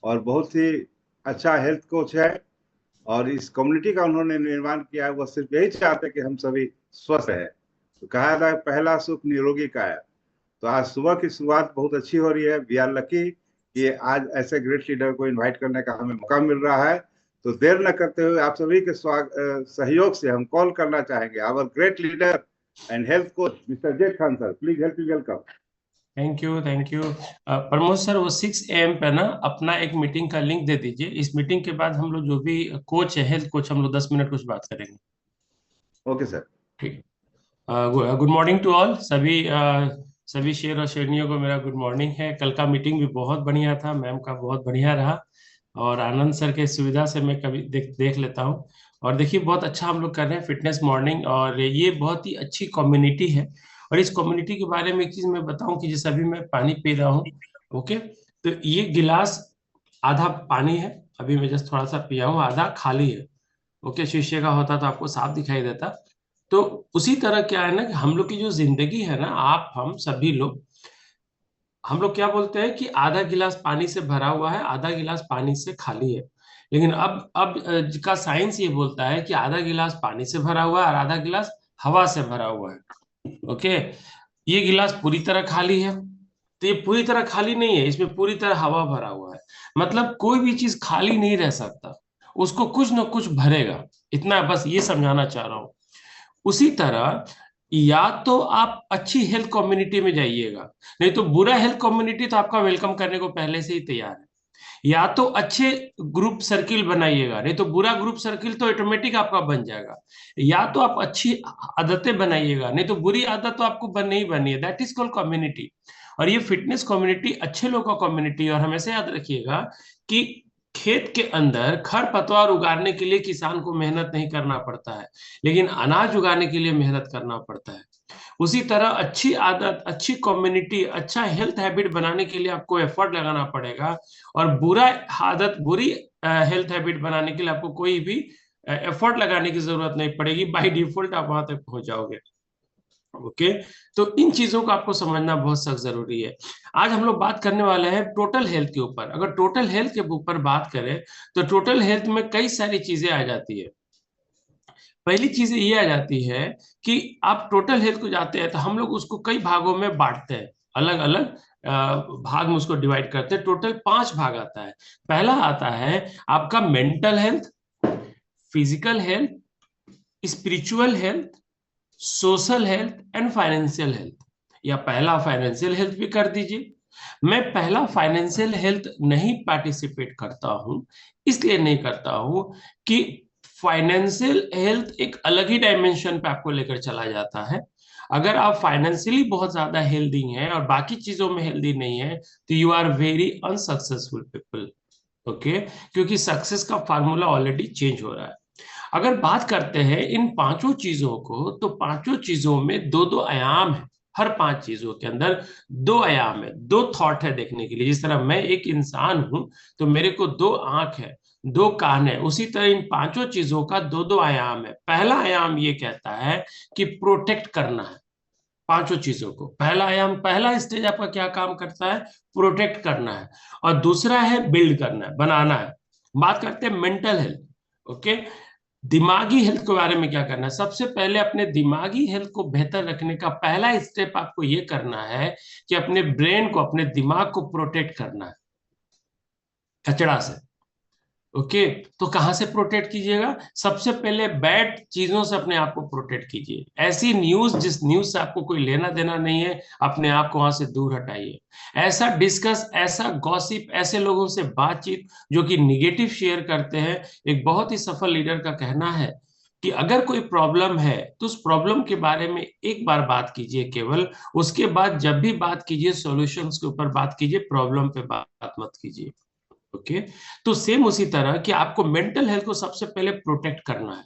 और बहुत ही अच्छा हेल्थ कोच है। और इस कम्युनिटी का उन्होंने निर्माण किया है। वो सिर्फ यही चाहते हैं कि हम सभी स्वस्थ हैं। तो कहा जाता है पहला सुख निरोगी काया। तो आज सुबह की शुरुआत बहुत अच्छी हो रही है। वी आर लकी कि आज ऐसे ग्रेट लीडर को इनवाइट करने का हमें मौका मिल रहा है। तो देर न करते हुए आप सभी के सहयोग से हम कॉल करना चाहेंगे our great leader and health coach mister Z Khan sir. Please help me welcome. Thank you thank you. Pramod sir, वो 6 AM पे ना अपना एक मीटिंग का लिंक दे दीजिए। इस मीटिंग के बाद हम लोग जो भी कोच है, हेल्थ कोच, हम लोग 10 मिनट कुछ बात करेंगे। Okay sir. ठीक। Good morning to all. सभी शेर और शेरनियों को मेरा गुड मॉर्निंग है। कल का मीटिंग भी बहुत बढ़िया था, मैम का बहुत बढ़िया रहा। और आनंद सर के सुविधा से मैं कभी देख लेता हूँ। और देखिए, बहुत अच्छा हम लोग कर रहे हैं फिटनेस मॉर्निंग, और ये बहुत ही अच्छी कम्युनिटी है। और इस कम्युनिटी के बारे में एक चीज मैं बताऊं कि जैसे अभी मैं पानी पी रहा हूँ, ओके, तो ये गिलास आधा पानी है, अभी मैं जस्ट थोड़ा सा पिया हूँ, आधा खाली है। ओके, शीशे का होता तो आपको साफ दिखाई देता। तो उसी तरह क्या है ना कि हम लोग की जो जिंदगी है ना, आप हम सभी लोग, हम लोग क्या बोलते हैं कि आधा गिलास पानी से भरा हुआ है, आधा गिलास पानी से खाली है। लेकिन अब का साइंस ये बोलता है कि आधा गिलास पानी से भरा हुआ है और आधा गिलास हवा से भरा हुआ है। ओके, ये गिलास पूरी तरह खाली है, तो ये पूरी तरह खाली नहीं है, इसमें पूरी तरह हवा भरा हुआ है। मतलब कोई भी चीज खाली नहीं रह सकता, उसको कुछ ना कुछ भरेगा। इतना बस ये समझाना चाह रहा हूं। उसी तरह या तो आप अच्छी हेल्थ कम्युनिटी में जाइएगा, नहीं तो बुरा हेल्थ कम्युनिटी तो आपका वेलकम करने को पहले से ही तैयार है। या तो अच्छे ग्रुप सर्किल बनाइएगा, नहीं तो बुरा ग्रुप सर्किल तो ऑटोमेटिक आपका बन जाएगा। या तो आप अच्छी आदतें बनाइएगा, नहीं तो बुरी आदत तो आपको बन नहीं बनी है। That is called community. और ये फिटनेस कम्युनिटी अच्छे लोगों का कम्युनिटी। और हमेशा याद रखिएगा कि खेत के अंदर खरपतवार उगाड़ने के लिए किसान को मेहनत नहीं करना पड़ता है, लेकिन अनाज उगाने के लिए मेहनत करना पड़ता है। उसी तरह अच्छी आदत, अच्छी कम्युनिटी, अच्छा हेल्थ हैबिट बनाने के लिए आपको एफर्ट लगाना पड़ेगा। और बुरा आदत, बुरी हेल्थ हैबिट बनाने के लिए आपको कोई भी एफर्ट लगाने की जरूरत नहीं पड़ेगी, बाय डिफॉल्ट आप वहां तक पहुंच जाओगे। ओके, तो इन चीजों को आपको समझना बहुत सख्त जरूरी है। आज हम लोग बात करने वाले हैं टोटल हेल्थ के ऊपर। अगर टोटल हेल्थ के ऊपर बात करें तो टोटल हेल्थ में कई सारी चीजें आ जाती है। पहली चीज ये आ जाती है कि आप टोटल हेल्थ को जाते हैं तो हम लोग उसको कई भागों में बांटते हैं, अलग अलग भाग में उसको डिवाइड करते हैं। टोटल 5 भाग आता है। पहला आता है आपका mental health, physical health, spiritual health, social health and financial health. या पहला फाइनेंशियल हेल्थ भी कर दीजिए। मैं पहला फाइनेंशियल हेल्थ नहीं पार्टिसिपेट करता हूं, इसलिए नहीं करता हूं कि फाइनेंशियल हेल्थ एक अलग ही डायमेंशन पे आपको लेकर चला जाता है। अगर आप फाइनेंशियली बहुत ज्यादा हेल्दी हैं और बाकी चीजों में हेल्दी नहीं है, तो you are very unsuccessful people. Okay, क्योंकि सक्सेस का फार्मूला ऑलरेडी चेंज हो रहा है। अगर बात करते हैं इन पांचों चीजों को, तो पांचों चीजों में दो दो आयाम है। हर 5 चीजों के अंदर दो आयाम है, दो थॉट है देखने के लिए। जिस तरह मैं एक इंसान हूं तो मेरे को 2 आंख है, 2 कान है, उसी तरह इन पांचों चीजों का दो दो आयाम है। पहला आयाम ये कहता है कि प्रोटेक्ट करना है। पांचों चीजों को, पहला आयाम, पहला स्टेज आपका क्या काम करता है? प्रोटेक्ट करना है। और दूसरा है बिल्ड करना है, बनाना है। बात करते हैं मेंटल हेल्थ। ओके, दिमागी हेल्थ के बारे में क्या करना है? सबसे पहले अपने दिमागी हेल्थ को बेहतर रखने का पहला स्टेप आपको यह करना है कि अपने ब्रेन को, अपने दिमाग को प्रोटेक्ट करना है कचरा से। ओके, तो कहां से प्रोटेक्ट कीजिएगा? सबसे पहले बैड चीजों से अपने आप को प्रोटेक्ट कीजिए। ऐसी न्यूज जिस न्यूज से आपको कोई लेना देना नहीं है, अपने आप को वहां से दूर हटाइए। ऐसा डिस्कस, ऐसा गॉसिप, ऐसे लोगों से बातचीत जो कि निगेटिव शेयर करते हैं। एक बहुत ही सफल लीडर का कहना है कि अगर कोई प्रॉब्लम है तो उस प्रॉब्लम के बारे में एक बार बात कीजिए केवल, उसके बाद जब भी बात कीजिए सॉल्यूशंस के ऊपर बात कीजिए, प्रॉब्लम पे बात मत कीजिए। ओके, तो सेम उसी तरह कि आपको मेंटल हेल्थ को सबसे पहले प्रोटेक्ट करना है।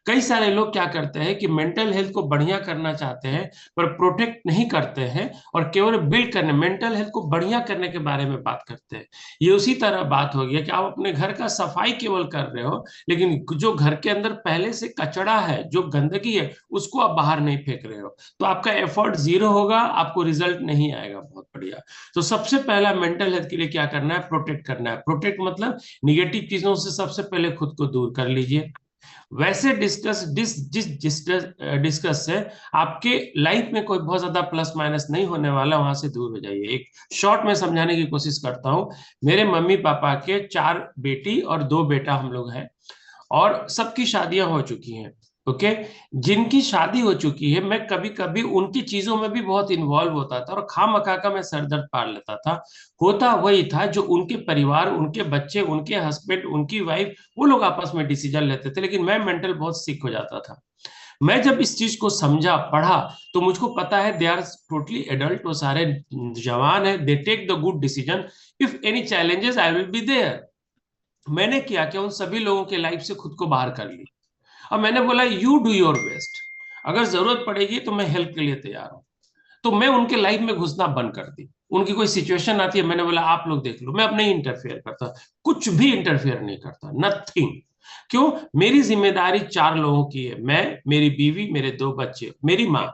कई सारे लोग क्या करते हैं कि मेंटल हेल्थ को बढ़िया करना चाहते हैं पर प्रोटेक्ट नहीं करते हैं, और केवल बिल्ड करने, मेंटल हेल्थ को बढ़िया करने के बारे में बात करते हैं। ये उसी तरह बात हो गया कि आप अपने घर का सफाई केवल कर रहे हो, लेकिन जो घर के अंदर पहले से कचरा है, जो गंदगी है, उसको आप बाहर नहीं फेंक रहे हो, तो आपका एफर्ट जीरो होगा, आपको रिजल्ट नहीं आएगा बहुत बढ़िया। तो सबसे पहला मेंटल हेल्थ के लिए क्या करना है? प्रोटेक्ट करना है। प्रोटेक्ट मतलब निगेटिव चीजों से सबसे पहले खुद को दूर कर लीजिए। वैसे डिस्कस से आपके लाइफ में कोई बहुत ज्यादा प्लस माइनस नहीं होने वाला, वहां से दूर हो जाइए। एक शॉर्ट में समझाने की कोशिश करता हूं। मेरे मम्मी पापा के 4 बेटी और 2 बेटा हम लोग हैं, और सबकी शादियां हो चुकी हैं। ओके। जिनकी शादी हो चुकी है, मैं कभी कभी उनकी चीजों में भी बहुत इन्वॉल्व होता था, और खामखा का मैं सरदर्द पार लेता था। होता वही था जो उनके परिवार, उनके बच्चे, उनके हस्बैंड, उनकी वाइफ, वो लोग आपस में डिसीजन लेते थे, लेकिन मैं मेंटल बहुत सिक हो जाता था। मैं जब इस चीज को समझा, पढ़ा, तो मुझको पता है दे आर टोटली एडल्ट, वो सारे जवान है, they take the good decision. If any challenges I will be there. मैंने क्या किया, उन सभी लोगों के लाइफ से खुद को बाहर कर ली। अब मैंने बोला यू डू योर बेस्ट, अगर जरूरत पड़ेगी तो मैं हेल्प के लिए तैयार हूं। तो मैं उनके लाइफ में घुसना बंद कर दी। उनकी कोई सिचुएशन आती है, मैंने बोला आप लोग देख लो, मैं अब नहीं इंटरफेयर करता, कुछ भी इंटरफेयर नहीं करता, नथिंग। क्यों? मेरी जिम्मेदारी 4 लोगों की है, मैं, मेरी बीवी, मेरे 2 बच्चे, मेरी माँ।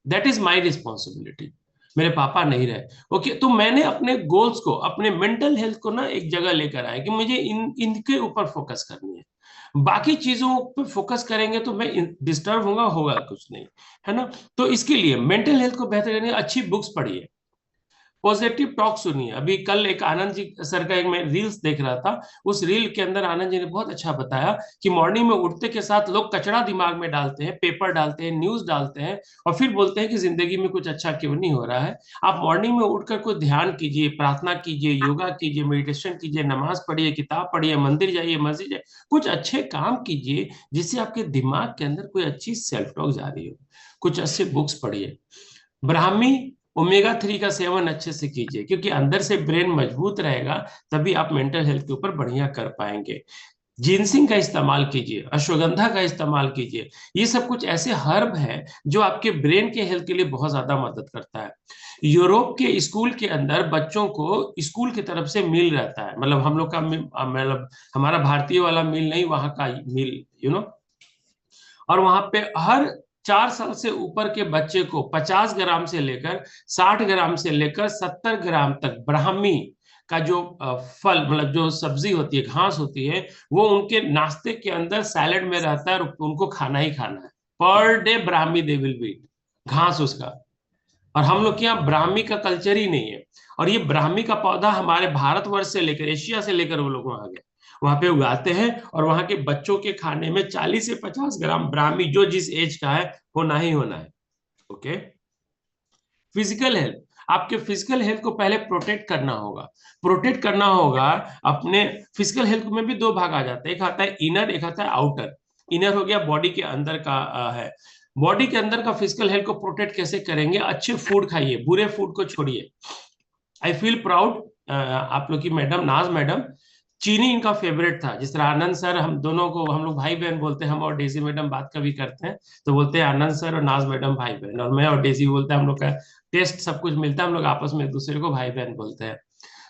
That is my responsibility. मेरे पापा नहीं रहे। ओके। तो मैंने अपने गोल्स को, अपने मेंटल हेल्थ को ना एक जगह लेकर आया कि मुझे इनके ऊपर फोकस करनी है। बाकी चीजों पे फोकस करेंगे तो मैं डिस्टर्ब होगा, होगा कुछ नहीं, है ना। तो इसके लिए मेंटल हेल्थ को बेहतर करने अच्छी बुक्स पढ़िए, पॉजिटिव टॉक सुनिए। अभी कल एक आनंद जी सर का एक मैं रील्स देख रहा था, उस रील के अंदर आनंद जी ने बहुत अच्छा बताया कि मॉर्निंग में उठते के साथ लोग कचरा दिमाग में डालते हैं, पेपर डालते हैं, न्यूज डालते हैं, और फिर बोलते हैं कि जिंदगी में कुछ अच्छा क्यों नहीं हो रहा है। आप मॉर्निंग में उठकर कोई ध्यान कीजिए, प्रार्थना कीजिए, योगा कीजिए, मेडिटेशन कीजिए, नमाज पढ़िए, किताब पढ़िए, मंदिर जाइए, मस्जिद जाइए, कुछ अच्छे काम कीजिए जिससे आपके दिमाग के अंदर कोई अच्छी सेल्फ टॉक जा रही हो। कुछ अच्छे बुक्स पढ़िए। ब्राह्मी ओमेगा 3 का सेवन अच्छे से कीजिए, क्योंकि अंदर से ब्रेन मजबूत रहेगा, तभी आप मेंटल हेल्थ के ऊपर बढ़िया कर पाएंगे। जिनसिंग का इस्तेमाल कीजिए, अश्वगंधा का इस्तेमाल कीजिए। ये सब कुछ ऐसे हर्ब है जो आपके ब्रेन के हेल्थ के लिए बहुत ज्यादा मदद करता है। यूरोप के स्कूल के अंदर बच्चों को स्कूल की तरफ से मील रहता है, मतलब हम लोग का मतलब हमारा भारतीय वाला मील नहीं, वहां का मील, और वहां पे हर 4 साल से ऊपर के बच्चे को 50 ग्राम से लेकर 60 ग्राम से लेकर 70 ग्राम तक ब्राह्मी का जो फल, मतलब जो सब्जी होती है, घास होती है, वो उनके नाश्ते के अंदर सैलेड में रहता है, और उनको खाना ही खाना है। Per day Brahmi they will be, घास उसका। और हम लोग के यहाँ ब्राह्मी का कल्चर ही नहीं है। और ये ब्राह्मी का पौधा हमारे भारतवर्ष से लेकर एशिया से लेकर वो लोग वहां गए, वहां पे उगाते हैं, और वहां के बच्चों के खाने में 40 से 50 ग्राम ब्राह्मी, जो जिस एज का है, होना ही होना है। ओके। फिजिकल हेल्थ, आपके फिजिकल हेल्थ को पहले प्रोटेक्ट करना होगा। प्रोटेक्ट करना होगा अपने फिजिकल हेल्थ में भी 2 भाग आ जाते हैं, एक आता है इनर, एक आता है आउटर। इनर हो गया बॉडी के अंदर का है। बॉडी के अंदर का फिजिकल हेल्थ को प्रोटेक्ट कैसे करेंगे? अच्छे फूड खाइए, बुरे फूड को छोड़िए। आई फील प्राउड, आप लोग की मैडम नाज मैडम, चीनी इनका फेवरेट था। जिस तरह आनंद सर, हम दोनों को, हम लोग भाई बहन बोलते हैं, हम और डेजी मैडम बात कभी करते हैं तो बोलते हैं आनंद सर और नाज मैडम भाई बहन, और मैं और डेजी बोलते हैं, हम लोग का टेस्ट सब कुछ मिलता है, हम लोग आपस में एक दूसरे को भाई बहन बोलते हैं।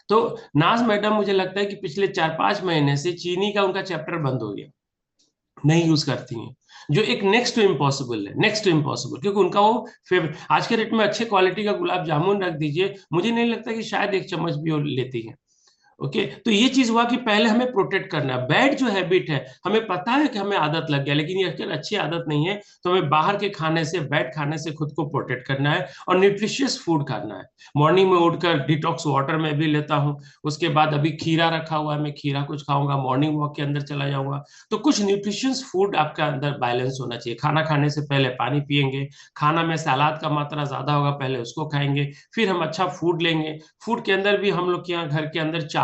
तो नाज मैडम, मुझे लगता है कि पिछले 4-5 महीने से चीनी का उनका चैप्टर बंद हो गया, नहीं यूज करती हैं, जो एक नेक्स्ट टू इम्पॉसिबल है, नेक्स्ट टू इम्पॉसिबल, क्योंकि उनका वो फेवरेट। आज के रेट में अच्छे क्वालिटी का गुलाब जामुन रख दीजिए, मुझे नहीं लगता कि शायद 1 चम्मच भी वो लेती है। ओके। तो ये चीज हुआ कि पहले हमें प्रोटेक्ट करना है। बैड जो हैबिट है, हमें पता है कि हमें आदत लग गया, लेकिन ये अगर अच्छी आदत नहीं है, तो हमें बाहर के खाने से, बैड खाने से खुद को प्रोटेक्ट करना है, और न्यूट्रिशियस फूड खाना है। मॉर्निंग में उठकर डिटॉक्स वाटर में भी लेता हूँ, उसके बाद अभी खीरा रखा हुआ है, मैं खीरा कुछ खाऊंगा, मॉर्निंग वॉक के अंदर चला जाऊंगा। तो कुछ न्यूट्रिशियस फूड आपका अंदर बैलेंस होना चाहिए। खाना खाने से पहले पानी पियेंगे, खाना में सलाद का मात्रा ज्यादा होगा, पहले उसको खाएंगे, फिर हम अच्छा फूड लेंगे। फूड के अंदर भी हम लोग के यहाँ घर के अंदर चावल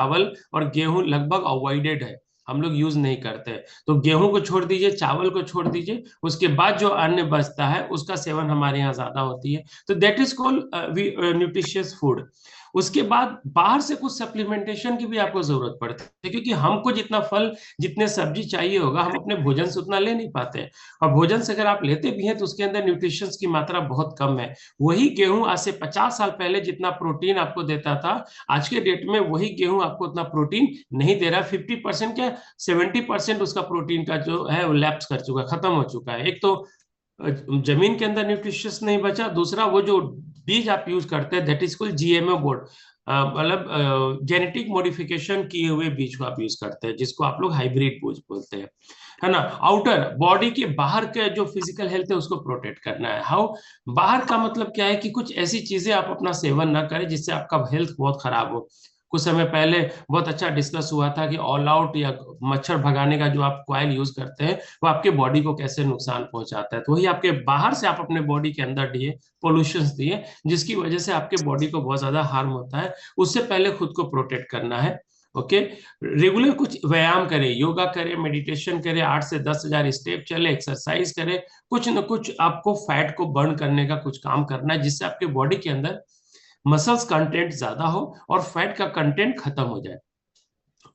और गेहूं लगभग अवॉइडेड है, हम लोग यूज नहीं करते। तो गेहूं को छोड़ दीजिए, चावल को छोड़ दीजिए, उसके बाद जो अन्न बचता है उसका सेवन हमारे यहाँ ज्यादा होती है। तो that is called nutritious food. उसके बाद बाहर से कुछ सप्लीमेंटेशन की भी आपको जरूरत पड़ती है, क्योंकि हमको जितना फल जितने सब्जी चाहिए होगा हम अपने भोजन से उतना ले नहीं पाते हैं। और भोजन से अगर आप लेते भी हैं तो उसके अंदर न्यूट्रिशंस की मात्रा बहुत कम है। वही गेहूं आज से 50 साल पहले जितना प्रोटीन आपको देता था, आज के डेट में वही गेहूं आपको उतना प्रोटीन नहीं दे रहा। 50% क्या 70% उसका प्रोटीन का जो है वो लैप्स कर चुका, खत्म हो चुका है। एक तो जमीन के अंदर न्यूट्रिशियस नहीं बचा, दूसरा वो जो बीज आप यूज करते हैं that is called GMO board, मतलब जेनेटिक मॉडिफिकेशन किए हुए बीज को आप यूज करते हैं, जिसको आप लोग हाइब्रिड बीज बोलते हैं, है ना। आउटर बॉडी के बाहर के जो फिजिकल हेल्थ है उसको प्रोटेक्ट करना है। हाउ, बाहर का मतलब क्या है कि कुछ ऐसी चीजें आप अपना सेवन ना करें जिससे आपका हेल्थ बहुत खराब हो। कुछ समय पहले बहुत अच्छा डिस्कस हुआ था कि ऑल आउट या मच्छर भगाने का जो आप कॉइल यूज करते हैं वो आपके बॉडी को कैसे नुकसान पहुंचाता है। तो वही आपके बाहर से आप अपने बॉडी के अंदर दिए पोल्यूशन दिए, जिसकी वजह से आपके बॉडी को बहुत ज्यादा हार्म होता है। उससे पहले खुद को प्रोटेक्ट करना है। ओके, रेगुलर कुछ व्यायाम करें, योगा करें, मेडिटेशन करें, 8 से 10 हजार स्टेप चले, एक्सरसाइज करें। कुछ न कुछ आपको फैट को बर्न करने का कुछ काम करना है, जिससे आपके बॉडी के अंदर मसल्स कंटेंट ज्यादा हो और फैट का कंटेंट खत्म हो जाए।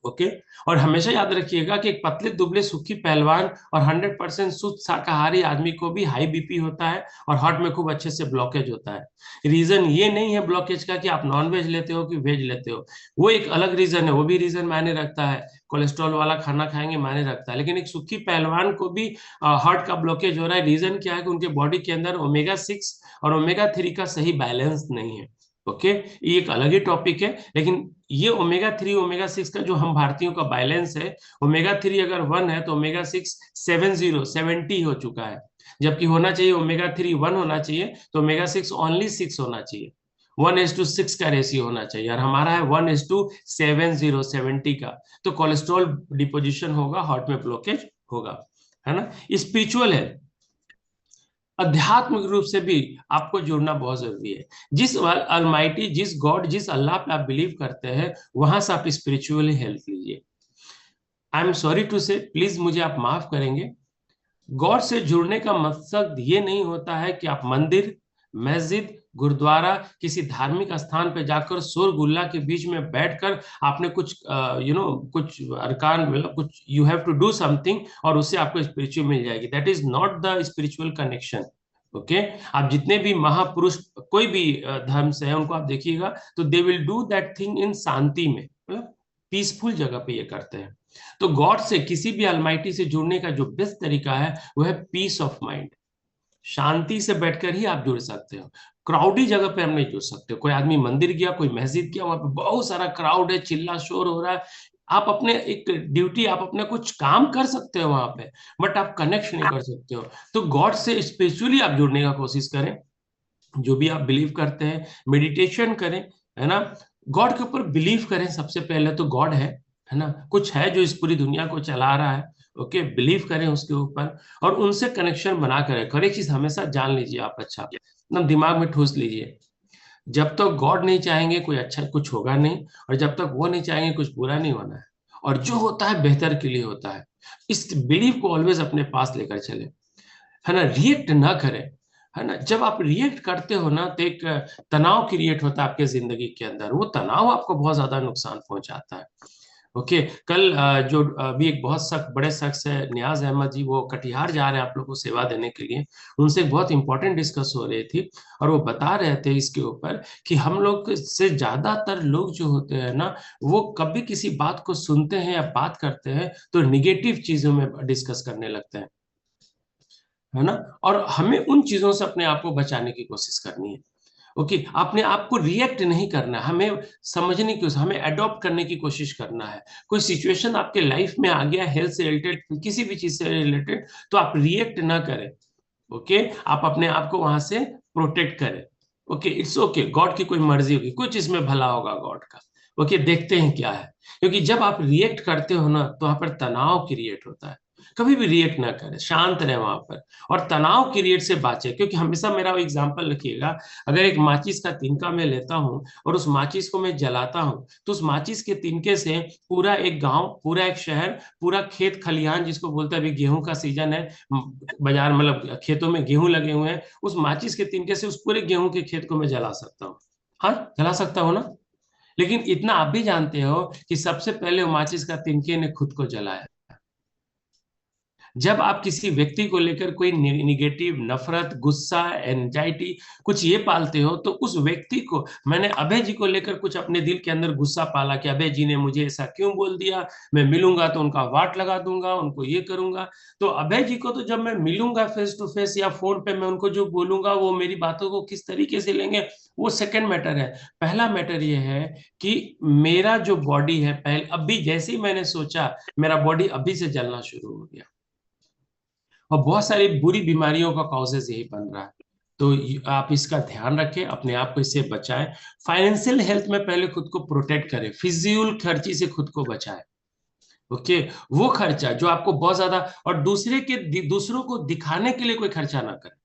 ओके, और हमेशा याद रखिएगा कि एक पतले दुबले सुखी पहलवान और 100% शुद्ध शाकाहारी आदमी को भी हाई बीपी होता है और हार्ट में खूब अच्छे से ब्लॉकेज होता है। रीजन ये नहीं है ब्लॉकेज का कि आप नॉन वेज लेते हो कि वेज लेते हो, वो एक अलग रीजन है, वो भी रीजन मायने रखता है। कोलेस्ट्रॉल वाला खाना खाएंगे मायने रखता है, लेकिन एक सुखी पहलवान को भी हार्ट का ब्लॉकेज हो रहा है। रीजन क्या है कि उनके बॉडी के अंदर ओमेगा 6 और ओमेगा 3 का सही बैलेंस नहीं है। ओके, ये एक अलग ही टॉपिक है, लेकिन ये ओमेगा 3 ओमेगा 6 का जो हम भारतीयों का बैलेंस है, ओमेगा 3 अगर 1 है तो ओमेगा 6 70 हो चुका है। जबकि होना चाहिए ओमेगा 3 1 होना चाहिए, तो ओमेगा 6 ओनली 6 होना चाहिए। 1:6 का रेशियो होना चाहिए, और हमारा है 1:70 का। तो कोलेस्ट्रॉल डिपोजिशन होगा, हार्ट में ब्लॉकेज होगा, है ना। स्पिरिचुअल है, आध्यात्मिक रूप से भी आपको जुड़ना बहुत जरूरी है। जिस अलमाइटी, जिस गॉड, जिस अल्लाह पे आप बिलीव करते हैं, वहां से आप स्पिरिचुअली हेल्प लीजिए। आई एम सॉरी टू से, प्लीज मुझे आप माफ करेंगे, गॉड से जुड़ने का मकसद ये नहीं होता है कि आप मंदिर, मस्जिद, गुरुद्वारा, किसी धार्मिक स्थान पे जाकर शोरगुल्ला के बीच में बैठकर आपने कुछ कुछ अरकान, मतलब कुछ you have to do something और उससे आपको स्पिरिचुअल मिल जाएगी। That is not the spiritual connection. Okay, आप जितने भी महापुरुष कोई भी धर्म से है उनको आप देखिएगा तो they will do that thing in शांति में, मतलब पीसफुल जगह पे ये करते हैं। तो गॉड से, किसी भी अलमाइटी से जुड़ने का जो बेस्ट तरीका है वो है पीस ऑफ माइंड। शांति से बैठकर ही आप जुड़ सकते हो। क्राउडी जगह पे हम नहीं जुड़ सकते। कोई आदमी मंदिर गया, कोई मस्जिद गया, वहां पे बहुत सारा क्राउड है, चिल्ला शोर हो रहा है, आप अपने एक ड्यूटी, आप अपने कुछ काम कर सकते हो वहां पे, बट आप कनेक्ट नहीं कर सकते हो। तो गॉड से स्पिरिचुअली आप जुड़ने का कोशिश करें, जो भी आप बिलीव करते हैं, मेडिटेशन करें, है ना। गॉड के ऊपर बिलीव करें, सबसे पहले तो गॉड है ना, कुछ है जो इस पूरी दुनिया को चला रहा है। ओके, बिलीव करें उसके ऊपर और उनसे कनेक्शन बना करें। और एक चीज हमेशा जान लीजिए आप, अच्छा एकदम दिमाग में ठूस लीजिए, जब तक गॉड नहीं चाहेंगे कोई अच्छा कुछ होगा नहीं, और जब तक वो नहीं चाहेंगे कुछ बुरा नहीं होना है, और जो होता है बेहतर के लिए होता है। इस बिलीव को ऑलवेज अपने पास लेकर चले, है ना। रिएक्ट ना करें, है ना। जब आप रिएक्ट करते हो ना तो एक तनाव क्रिएट होता है आपके जिंदगी के अंदर, वो तनाव आपको बहुत ज्यादा नुकसान पहुंचाता है। ओके, कल जो अभी एक बहुत बड़े शख्स है नियाज अहमद जी, वो कटिहार जा रहे हैं आप लोगों को सेवा देने के लिए। उनसे एक बहुत इंपॉर्टेंट डिस्कस हो रही थी, और वो बता रहे थे इसके ऊपर कि हम लोग से ज्यादातर लोग जो होते हैं ना, वो कभी किसी बात को सुनते हैं या बात करते हैं तो निगेटिव चीजों में डिस्कस करने लगते हैं, है ना। और हमें उन चीजों से अपने आप को बचाने की कोशिश करनी है। ओके, अपने आप को रिएक्ट नहीं करना, हमें समझने की, हमें अडॉप्ट करने की कोशिश करना है। कोई सिचुएशन आपके लाइफ में आ गया, हेल्थ से रिलेटेड, किसी भी चीज से रिलेटेड, तो आप रिएक्ट ना करें। ओके, आप अपने आप को वहां से प्रोटेक्ट करें। ओके, इट्स ओके, गॉड की कोई मर्जी होगी, कुछ इसमें भला होगा गॉड का। ओके, देखते हैं क्या है। क्योंकि जब आप रिएक्ट करते हो ना तो वहां पर तनाव क्रिएट होता है। कभी भी रिएक्ट ना करें, शांत रहे वहां पर, और तनाव क्रिएट से बाचे। क्योंकि हमेशा मेरा एग्जांपल रखिएगा, अगर एक माचिस का तिनका मैं लेता हूं और उस माचिस को मैं जलाता हूं, तो उस माचिस के तिनके से पूरा एक गांव, पूरा एक शहर, पूरा खेत खलिहान, जिसको बोलते हैं, अभी गेहूं का सीजन है, बाजार मतलब खेतों में गेहूं लगे हुए हैं, उस माचिस के तिनके से उस पूरे गेहूं के खेत को मैं जला सकता हूँ। हाँ, जला सकता हूँ ना। लेकिन इतना आप भी जानते हो कि सबसे पहले वो माचिस का तिनके ने खुद को जलाया। जब आप किसी व्यक्ति को लेकर कोई निगेटिव, नफरत, गुस्सा, एंजाइटी कुछ ये पालते हो, तो उस व्यक्ति को, मैंने अभय जी को लेकर कुछ अपने दिल के अंदर गुस्सा पाला कि अभय जी ने मुझे ऐसा क्यों बोल दिया, मैं मिलूंगा तो उनका वाट लगा दूंगा, उनको ये करूंगा। तो अभय जी को तो जब मैं मिलूंगा फेस टू फेस या फोन पे, मैं उनको जो बोलूंगा वो मेरी बातों को किस तरीके से लेंगे, वो सेकंड मैटर है। पहला मैटर ये है कि मेरा जो बॉडी है, पहले अभी जैसे ही मैंने सोचा, मेरा बॉडी अभी से जलना शुरू हो गया। और बहुत सारी बुरी बीमारियों का कॉजेज यही बन रहा है। तो आप इसका ध्यान रखें, अपने आप को इससे बचाएं। फाइनेंशियल हेल्थ में पहले खुद को प्रोटेक्ट करें, फिजूल खर्ची से खुद को बचाएं। ओके, वो खर्चा जो आपको बहुत ज्यादा, और दूसरों को दिखाने के लिए कोई खर्चा ना करें,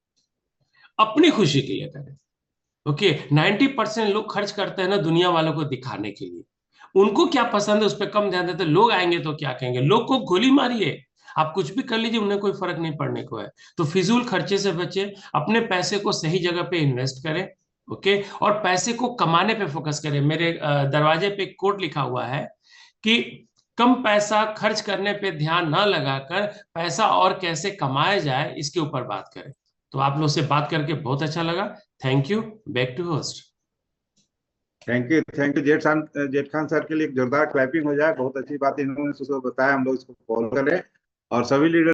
अपनी खुशी के लिए करें। ओके, 90% लोग खर्च करते हैं ना दुनिया वालों को दिखाने के लिए। उनको क्या पसंद है उस पर कम ध्यान देते, लोग आएंगे तो क्या कहेंगे, लोग को गोली मारिए, आप कुछ भी कर लीजिए, उन्हें कोई फर्क नहीं पड़ने को है। तो फिजूल खर्चे से बचे, अपने पैसे को सही जगह पे इन्वेस्ट करें। ओके, और पैसे को कमाने पे फोकस करें। मेरे दरवाजे पे एक कोट लिखा हुआ है कि कम पैसा खर्च करने पे ध्यान ना लगाकर पैसा और कैसे कमाया जाए इसके ऊपर बात करें। तो आप लोग से बात करके बहुत अच्छा लगा। Thank you. Back to host. Thank you Jeth Khan sir के लिए एक जोरदार क्लैपिंग हो जाए। बहुत अच्छी बात इन्होंने सुबह बताया, हम लोग इसको फॉलो करें और सभी लीडर